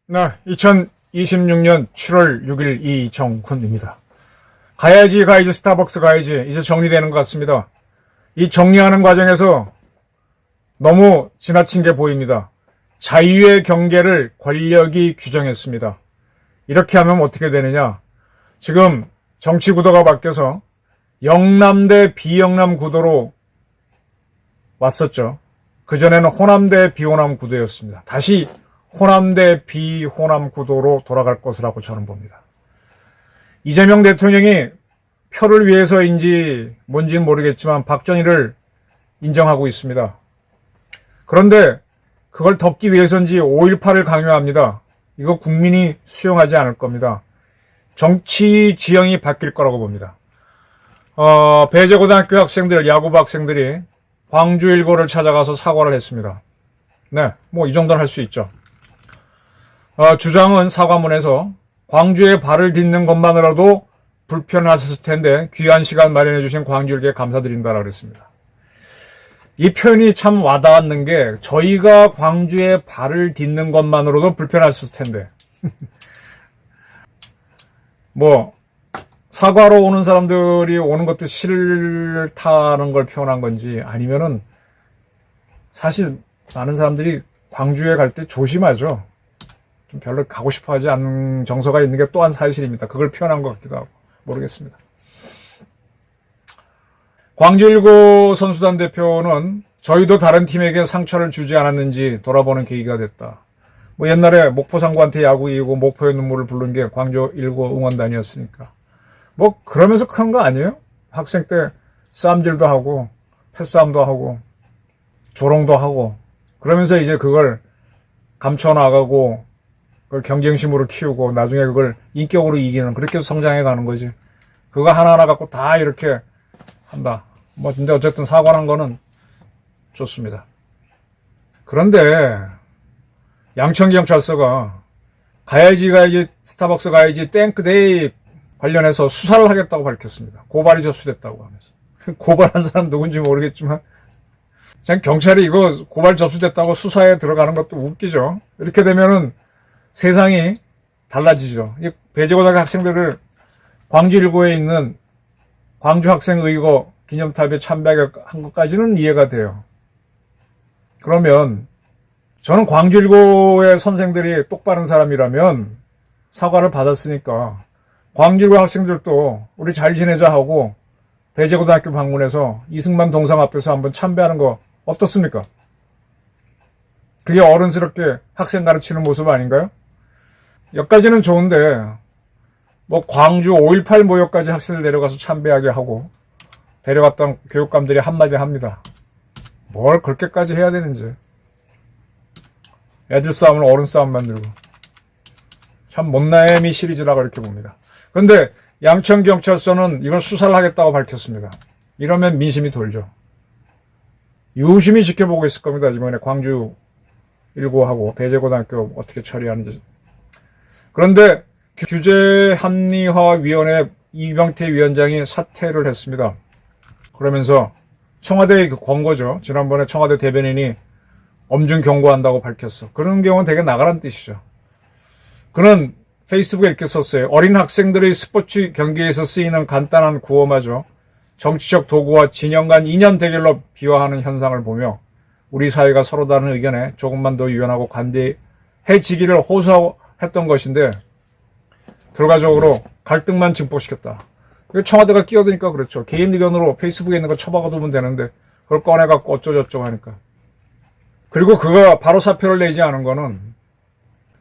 네, 2026년 7월 6일 이정훈입니다. 가야지 스타벅스 가야지 이제 정리되는 것 같습니다. 이 정리하는 과정에서 너무 지나친 게 보입니다. 자유의 경계를 권력이 규정했습니다. 이렇게 하면 어떻게 되느냐? 지금 정치 구도가 바뀌어서 영남 대 비영남 구도로 왔었죠. 그전에는 호남 대 비호남 구도였습니다. 다시 호남 대 비호남 구도로 돌아갈 것이라고 저는 봅니다. 이재명 대통령이 표를 위해서인지 뭔지는 모르겠지만 박정희를 인정하고 있습니다. 그런데 그걸 덮기 위해서인지 5.18을 강요합니다. 이거 국민이 수용하지 않을 겁니다. 정치 지형이 바뀔 거라고 봅니다. 배재고등학교 학생들, 야구부 학생들이 광주 1고를 찾아가서 사과를 했습니다. 네, 뭐 이 정도는 할 수 있죠. 주장은 사과문에서 광주에 발을 딛는 것만으로도 불편하셨을 텐데 귀한 시간 마련해 주신 광주일교에 감사드린다라고 그랬습니다. 이 표현이 참 와닿았는 게 저희가 광주에 발을 딛는 것만으로도 불편하셨을 텐데 뭐 사과로 오는 사람들이 오는 것도 싫다는 걸 표현한 건지 아니면은 사실 많은 사람들이 광주에 갈 때 조심하죠. 좀 별로 가고 싶어 하지 않는 정서가 있는 게 또한 사실입니다. 그걸 표현한 것 같기도 하고 모르겠습니다. 광주 1고 선수단 대표는 저희도 다른 팀에게 상처를 주지 않았는지 돌아보는 계기가 됐다. 뭐 옛날에 목포상구한테 야구 이기고 목포의 눈물을 부른 게 광주 1고 응원단이었으니까. 뭐 그러면서 큰 거 아니에요? 학생 때 싸움질도 하고 패싸움도 하고 조롱도 하고 그러면서 이제 그걸 감춰나가고 그걸 경쟁심으로 키우고 나중에 그걸 인격으로 이기는 그렇게 성장해 가는 거지. 그거 하나하나 갖고 다 이렇게 한다. 뭐 근데 어쨌든 사과한 거는 좋습니다. 그런데 양천경찰서가 가야지 스타벅스 가야지 땡크데이 관련해서 수사를 하겠다고 밝혔습니다. 고발이 접수됐다고 하면서. 고발한 사람 누군지 모르겠지만 그냥 경찰이 이거 고발 접수됐다고 수사에 들어가는 것도 웃기죠. 이렇게 되면은 세상이 달라지죠. 배재고등학교 학생들을 광주 1고에 있는 광주 학생의고 기념탑에 참배한 것까지는 이해가 돼요. 그러면 저는 광주 1고의 선생들이 똑바른 사람이라면 사과를 받았으니까 광주 1고 학생들도 우리 잘 지내자 하고 배재고등학교 방문해서 이승만 동상 앞에서 한번 참배하는 거 어떻습니까? 그게 어른스럽게 학생 가르치는 모습 아닌가요? 여기까지는 좋은데 뭐 광주 5.18 모여까지 학생들 데려가서 참배하게 하고 데려갔던 교육감들이 한마디 합니다. 뭘 그렇게까지 해야 되는지. 애들 싸움을 어른 싸움 만들고. 참 못나엠이 시리즈라고 이렇게 봅니다. 그런데 양천경찰서는 이걸 수사를 하겠다고 밝혔습니다. 이러면 민심이 돌죠. 유심히 지켜보고 있을 겁니다. 이번에 광주 1고하고 배재고등학교 어떻게 처리하는지. 그런데 규제합리화위원회 이병태 위원장이 사퇴를 했습니다. 그러면서 청와대의 권고죠. 지난번에 청와대 대변인이 엄중 경고한다고 밝혔어. 그런 경우는 되게 나가란 뜻이죠. 그는 페이스북에 이렇게 썼어요. 어린 학생들의 스포츠 경기에서 쓰이는 간단한 구호마저 정치적 도구와 진영 간 인연 대결로 비화하는 현상을 보며 우리 사회가 서로 다른 의견에 조금만 더 유연하고 관대해지기를 호소했던 것인데 결과적으로 갈등만 증폭시켰다. 청와대가 끼어드니까 그렇죠. 개인 의견으로 페이스북에 있는 거 쳐박아두면 되는데 그걸 꺼내갖고 어쩌저쩌고 하니까. 그리고 그거 바로 사표를 내지 않은 거는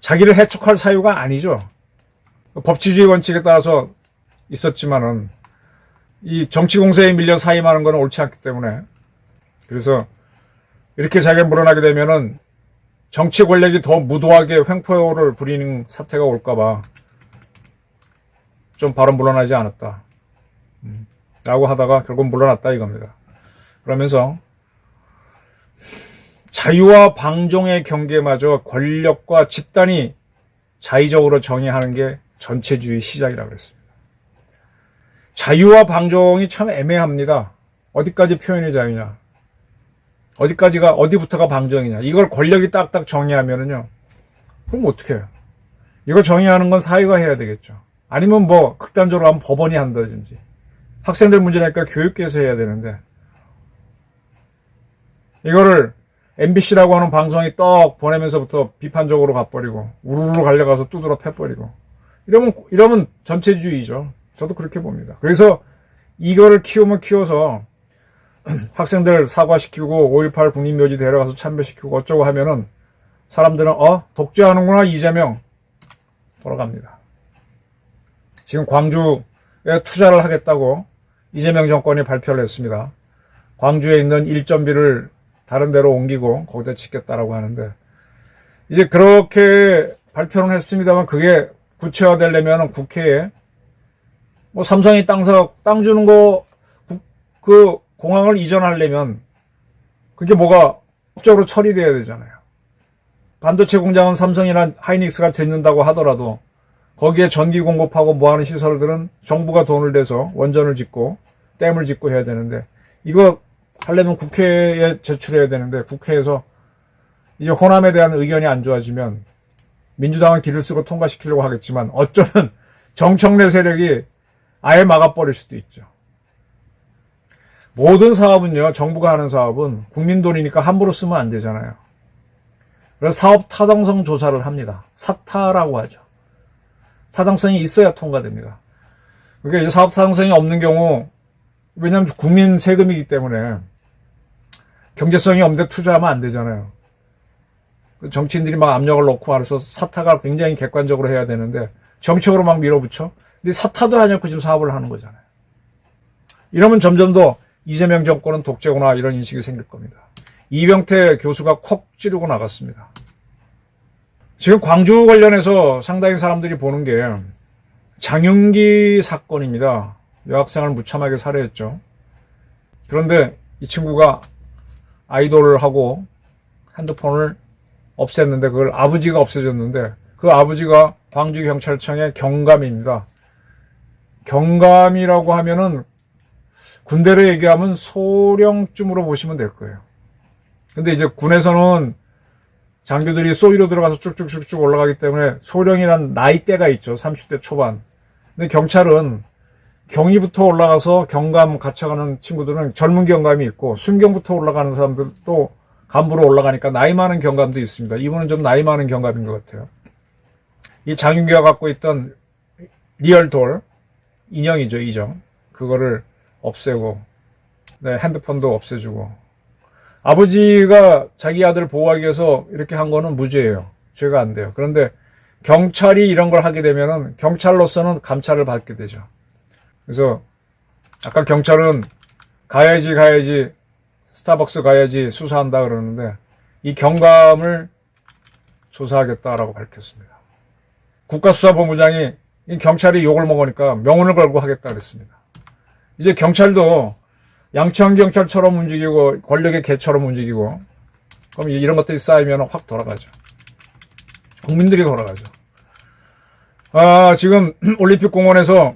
자기를 해촉할 사유가 아니죠. 법치주의 원칙에 따라서 있었지만은 이 정치 공세에 밀려 사임하는 건 옳지 않기 때문에 그래서 이렇게 자기가 물러나게 되면은 정치 권력이 더 무도하게 횡포를 부리는 사태가 올까봐 좀 바로 물러나지 않았다. 라고 하다가 결국 물러났다 이겁니다. 그러면서 자유와 방종의 경계마저 권력과 집단이 자의적으로 정의하는 게 전체주의 시작이라고 그랬습니다. 자유와 방종이 참 애매합니다. 어디까지 표현이 자유냐? 어디부터가 방종이냐? 이걸 권력이 딱딱 정의하면은요. 그럼 어떻게 해요? 이걸 정의하는 건 사회가 해야 되겠죠. 아니면 뭐 극단적으로 하면 법원이 한다든지. 학생들 문제 내니까 교육계에서 해야 되는데 이거를 MBC라고 하는 방송이 떡 보내면서부터 비판적으로 가버리고 우르르 갈려가서 두드러 패버리고 이러면 전체주의죠. 저도 그렇게 봅니다. 그래서 이거를 키우면 키워서 학생들 사과시키고 5.18 국립묘지 데려가서 참배시키고 어쩌고 하면은 사람들은 독재하는구나 이재명 돌아갑니다. 지금 광주에 투자를 하겠다고 이재명 정권이 발표를 했습니다. 광주에 있는 1.B를 다른 데로 옮기고 거기다 짓겠다라고 하는데 이제 그렇게 발표는 했습니다만 그게 구체화되려면 국회에 뭐 삼성이 땅 주는 거 그 공항을 이전하려면 그게 뭐가 법적으로 처리돼야 되잖아요. 반도체 공장은 삼성이나 하이닉스가 짓는다고 하더라도 거기에 전기 공급하고 뭐 하는 시설들은 정부가 돈을 내서 원전을 짓고 댐을 짓고 해야 되는데 이거 하려면 국회에 제출해야 되는데 국회에서 이제 호남에 대한 의견이 안 좋아지면 민주당은 길을 쓰고 통과시키려고 하겠지만 어쩌면 정청래 세력이 아예 막아버릴 수도 있죠. 모든 사업은요, 정부가 하는 사업은 국민 돈이니까 함부로 쓰면 안 되잖아요. 그래서 사업 타당성 조사를 합니다. 사타라고 하죠. 타당성이 있어야 통과됩니다. 그러니까 이제 사업 타당성이 없는 경우, 왜냐하면 국민 세금이기 때문에 경제성이 없는데 투자하면 안 되잖아요. 정치인들이 막 압력을 넣고 알아서 사타가 굉장히 객관적으로 해야 되는데 정책으로 막 밀어붙여. 근데 사타도 하지 않고 지금 사업을 하는 거잖아요. 이러면 점점 더 이재명 정권은 독재구나 이런 인식이 생길 겁니다. 이병태 교수가 콕 찌르고 나갔습니다. 지금 광주 관련해서 상당히 사람들이 보는 게 장윤기 사건입니다. 여학생을 무참하게 살해했죠. 그런데 이 친구가 아이돌을 하고 핸드폰을 없앴는데 그걸 아버지가 없애줬는데 그 아버지가 광주경찰청의 경감입니다. 경감이라고 하면은 군대로 얘기하면 소령쯤으로 보시면 될 거예요. 근데 이제 군에서는 장교들이 소위로 들어가서 쭉쭉쭉쭉 올라가기 때문에 소령이란 나이대가 있죠. 30대 초반. 근데 경찰은 경위부터 올라가서 경감 갇혀가는 친구들은 젊은 경감이 있고 순경부터 올라가는 사람들도 간부로 올라가니까 나이 많은 경감도 있습니다. 이분은 좀 나이 많은 경감인 것 같아요. 이 장윤기가 갖고 있던 리얼돌 인형이죠. 인형. 그거를 없애고 핸드폰도 없애주고 아버지가 자기 아들 보호하기 위해서 이렇게 한 거는 무죄예요. 죄가 안 돼요. 그런데 경찰이 이런 걸 하게 되면은 경찰로서는 감찰을 받게 되죠. 그래서 아까 경찰은 가야지 스타벅스 가야지 수사한다 그러는데 이 경감을 조사하겠다라고 밝혔습니다. 국가수사본부장이 이 경찰이 욕을 먹으니까 명운을 걸고 하겠다 그랬습니다. 이제 경찰도 양치한 경찰처럼 움직이고 권력의 개처럼 움직이고 그럼 이런 것들이 쌓이면 확 돌아가죠. 국민들이 돌아가죠. 지금 올림픽공원에서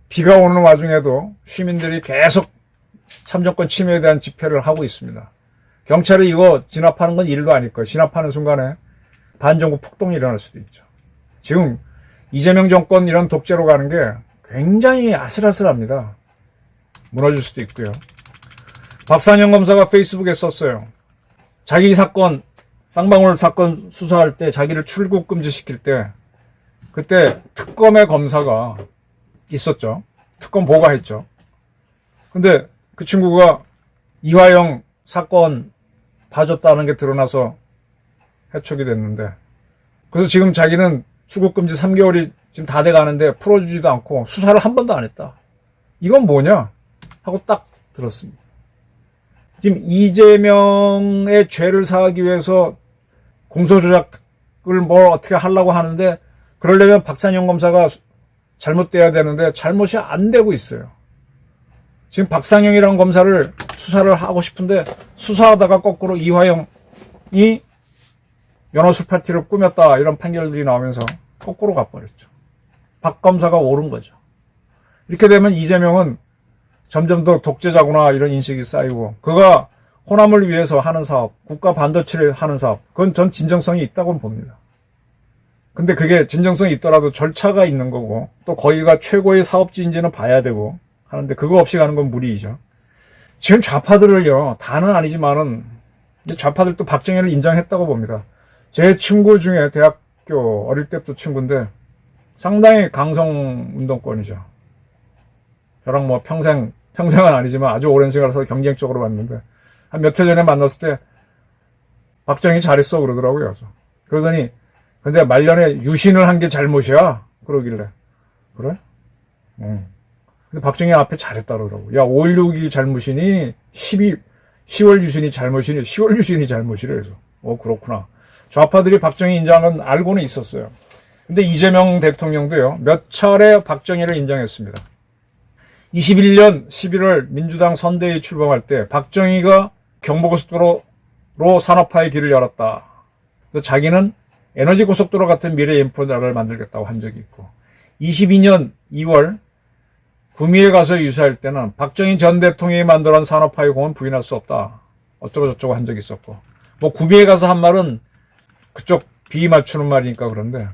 비가 오는 와중에도 시민들이 계속 참정권 침해에 대한 집회를 하고 있습니다. 경찰이 이거 진압하는 건 일도 아닐 거예요. 진압하는 순간에 반정부 폭동이 일어날 수도 있죠. 지금 이재명 정권 이런 독재로 가는 게 굉장히 아슬아슬합니다. 무너질 수도 있고요. 박상현 검사가 페이스북에 썼어요. 자기 사건, 쌍방울 사건 수사할 때 자기를 출국 금지시킬 때 그때 특검의 검사가 있었죠. 특검 보고했죠. 근데 그 친구가 이화영 사건 봐줬다는 게 드러나서 해촉이 됐는데 그래서 지금 자기는 출국금지 3개월이 지금 다 돼가는데 풀어주지도 않고 수사를 한 번도 안 했다. 이건 뭐냐? 하고 딱 들었습니다. 지금 이재명의 죄를 사하기 위해서 공소조작을 뭘 어떻게 하려고 하는데 그러려면 박상현 검사가 잘못돼야 되는데 잘못이 안 되고 있어요. 지금 박상현이라는 검사를 수사를 하고 싶은데 수사하다가 거꾸로 이화영이 연어술 파티를 꾸몄다 이런 판결들이 나오면서 거꾸로 가버렸죠. 박 검사가 옳은 거죠. 이렇게 되면 이재명은 점점 더 독재자구나 이런 인식이 쌓이고, 그가 호남을 위해서 하는 사업, 국가 반도체를 하는 사업, 그건 전 진정성이 있다고 봅니다. 근데 그게 진정성이 있더라도 절차가 있는 거고, 또 거기가 최고의 사업지인지는 봐야 되고 하는데, 그거 없이 가는 건 무리이죠. 지금 좌파들을요, 다는 아니지만은 좌파들도 박정희를 인정했다고 봅니다. 제 친구 중에 대학교 어릴 때부터 친구인데 상당히 강성 운동권이죠. 저랑 뭐 평생은 아니지만 아주 오랜 시간을 서로 경쟁적으로 봤는데, 한 몇 해 전에 만났을 때 박정희 잘했어 그러더라고요. 그러더니 근데 말년에 유신을 한 게 잘못이야 그러길래, 그래? 응. 근데 박정희 앞에 잘했다 그러더라고. 야, 5.16이 잘못이니 10월 유신이 잘못이니 10월 유신이 잘못이래. 그래서 그렇구나. 좌파들이 박정희 인정한 건 알고는 있었어요. 근데 이재명 대통령도요, 몇 차례 박정희를 인정했습니다. 21년 11월 민주당 선대위 출범할 때 박정희가 경부고속도로로 산업화의 길을 열었다. 자기는 에너지고속도로 같은 미래 인프라를 만들겠다고 한 적이 있고, 22년 2월 구미에 가서 유사할 때는 박정희 전 대통령이 만들어낸 산업화의 공은 부인할 수 없다. 어쩌고 저쩌고 한 적이 있었고, 뭐 구미에 가서 한 말은 그쪽 비위 맞추는 말이니까 그런데,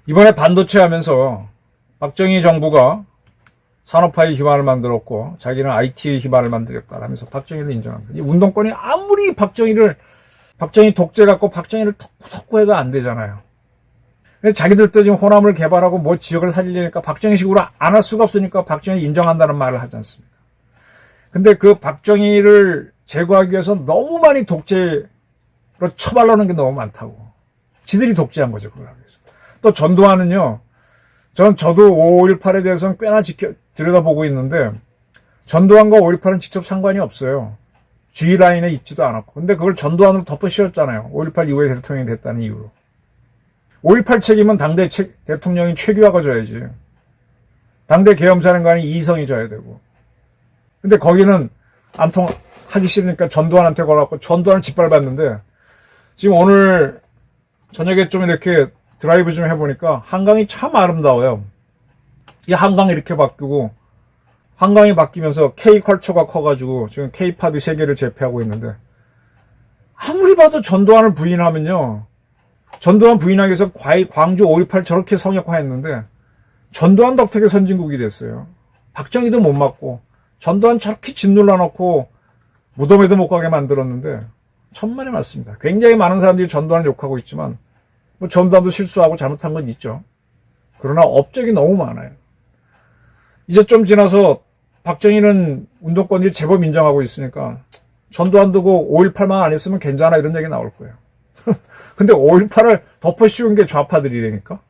이번에 반도체 하면서 박정희 정부가 산업화의 기반을 만들었고 자기는 IT의 기반을 만들겠다 하면서 박정희를 인정합니다. 이 운동권이 아무리 박정희 독재 갖고 박정희를 톡톡 해도 안 되잖아요. 자기들도 지금 호남을 개발하고 뭐 지역을 살리려니까 박정희식으로 안 할 수가 없으니까 박정희를 인정한다는 말을 하지 않습니까? 근데 그 박정희를 제거하기 위해서 너무 많이 독재로 처발라놓은 게 너무 많다고. 지들이 독재한 거죠, 그걸 하기 위해서. 또 전두환은요, 저도 5.18에 대해서는 꽤나 들여다보고 있는데, 전두환과 5.18은 직접 상관이 없어요. G라인에 있지도 않았고. 근데 그걸 전두환으로 덮어 씌웠잖아요. 5.18 이후에 대통령이 됐다는 이유로. 5.18 책임은 당대 대통령이 최규하가 져야지. 당대 계엄사령관이 이희성이 져야 되고. 근데 거기는 안 하기 싫으니까 전두환한테 걸어갖고 전두환을 짓밟았는데, 지금 오늘 저녁에 좀 이렇게 드라이브 좀 해보니까 한강이 참 아름다워요. 이 한강이 이렇게 바뀌고, 한강이 바뀌면서 K컬처가 커가지고 지금 K팝이 세계를 제패하고 있는데, 아무리 봐도 전두환을 부인하면요, 전두환 부인하기 위해서 광주 5.18 저렇게 성역화했는데 전두환 덕택에 선진국이 됐어요. 박정희도 못 맞고 전두환 저렇게 짓눌러놓고 무덤에도 못 가게 만들었는데 천만에 맞습니다. 굉장히 많은 사람들이 전두환을 욕하고 있지만 뭐 전두환도 실수하고 잘못한 건 있죠. 그러나 업적이 너무 많아요. 이제 좀 지나서 박정희는 운동권들이 제법 인정하고 있으니까 전두환도 그 5.18만 안 했으면 괜찮아 이런 얘기 나올 거예요. 근데 5.18을 덮어 씌운 게 좌파들이라니까.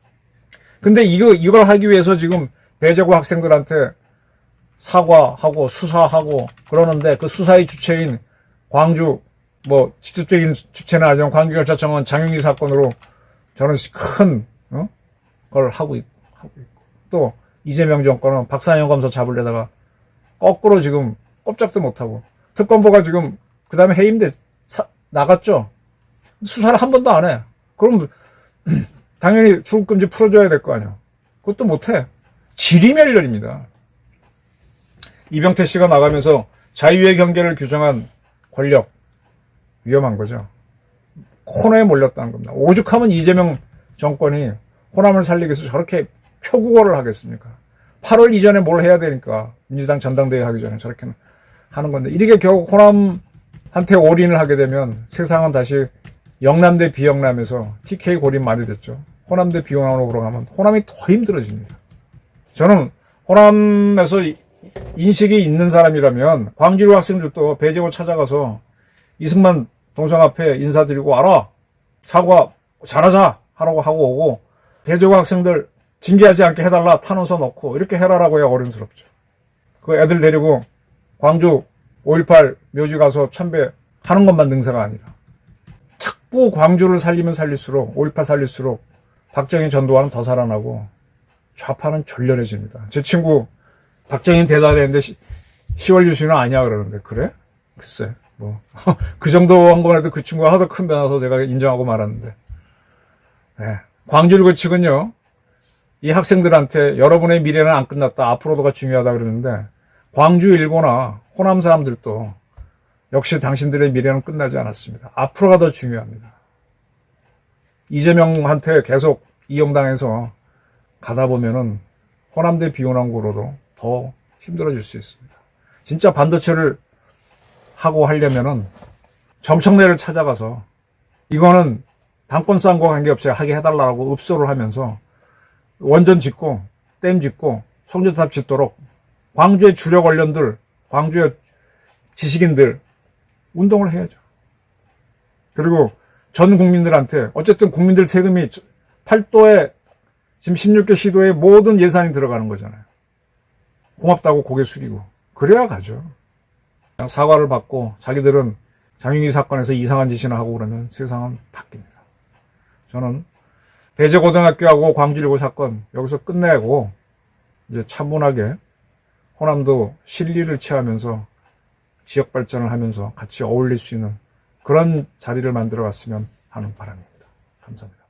근데 이걸 하기 위해서 지금 배제고 학생들한테 사과하고 수사하고 그러는데, 그 수사의 주체인 광주, 뭐 직접적인 주체는 아니지만 광주경찰청은 장윤기 사건으로 저는 큰 걸 하고 있고, 또 이재명 정권은 박상현 검사 잡으려다가 거꾸로 지금 꼼짝도 못하고, 특검보가 지금 그 다음에 해임돼 나갔죠. 수사를 한 번도 안 해. 그럼 당연히 출국금지 풀어줘야 될 거 아니야. 그것도 못해. 지리멸렬입니다. 이병태 씨가 나가면서 자유의 경계를 규정한 권력, 위험한 거죠. 코너에 몰렸다는 겁니다. 오죽하면 이재명 정권이 호남을 살리기 위해서 저렇게 표국어를 하겠습니까? 8월 이전에 뭘 해야 되니까 민주당 전당대회 하기 전에 저렇게 하는 건데, 이렇게 결국 호남한테 올인을 하게 되면 세상은 다시 영남 대 비영남에서 TK 고립 말이 됐죠. 호남 대 비호남으로 가면 호남이 더 힘들어집니다. 저는 호남에서 인식이 있는 사람이라면 광주 학생들도 배제고 찾아가서 이승만 동상 앞에 인사드리고 와라, 사과 잘하자 하라고 하고 오고, 배제고 학생들 징계하지 않게 해달라, 탄원서 넣고 이렇게 해라라고 해야 어른스럽죠. 그 애들 데리고 광주 5.18 묘지 가서 참배하는 것만 능사가 아니라 자꾸 광주를 살리면 살릴수록, 5.18 살릴수록 박정희 전두환은 더 살아나고 좌파는 졸렬해집니다. 제 친구 박정희는 대단했는데 10월 유신은 아니야 그러는데, 그래? 글쎄 뭐 그 정도 한 건 해도 그 친구가 하도 큰 변화서 제가 인정하고 말았는데, 네, 광주 1고 측은요, 이 학생들한테 여러분의 미래는 안 끝났다, 앞으로도가 중요하다 그러는데, 광주 1고나 호남 사람들도 역시 당신들의 미래는 끝나지 않았습니다. 앞으로가 더 중요합니다. 이재명한테 계속 이용당해서 가다 보면은 호남대 비호남고로도 더 힘들어질 수 있습니다. 진짜 반도체를 하고 하려면은 정청래를 찾아가서 이거는 당권 싸움과 관계없이 하게 해달라고 읍소를 하면서 원전 짓고 댐 짓고 송전탑 짓도록 광주의 주력 언론들, 광주의 지식인들 운동을 해야죠. 그리고 전 국민들한테 어쨌든 국민들 세금이 8도에 지금 16개 시도에 모든 예산이 들어가는 거잖아요. 고맙다고 고개 숙이고 그래야 가죠. 그냥 사과를 받고 자기들은 장윤기 사건에서 이상한 짓이나 하고 그러면 세상은 바뀝니다. 저는 대제고등학교하고 광주 1고 사건 여기서 끝내고 이제 차분하게 호남도 실리를 취하면서 지역 발전을 하면서 같이 어울릴 수 있는 그런 자리를 만들어 갔으면 하는 바람입니다. 감사합니다.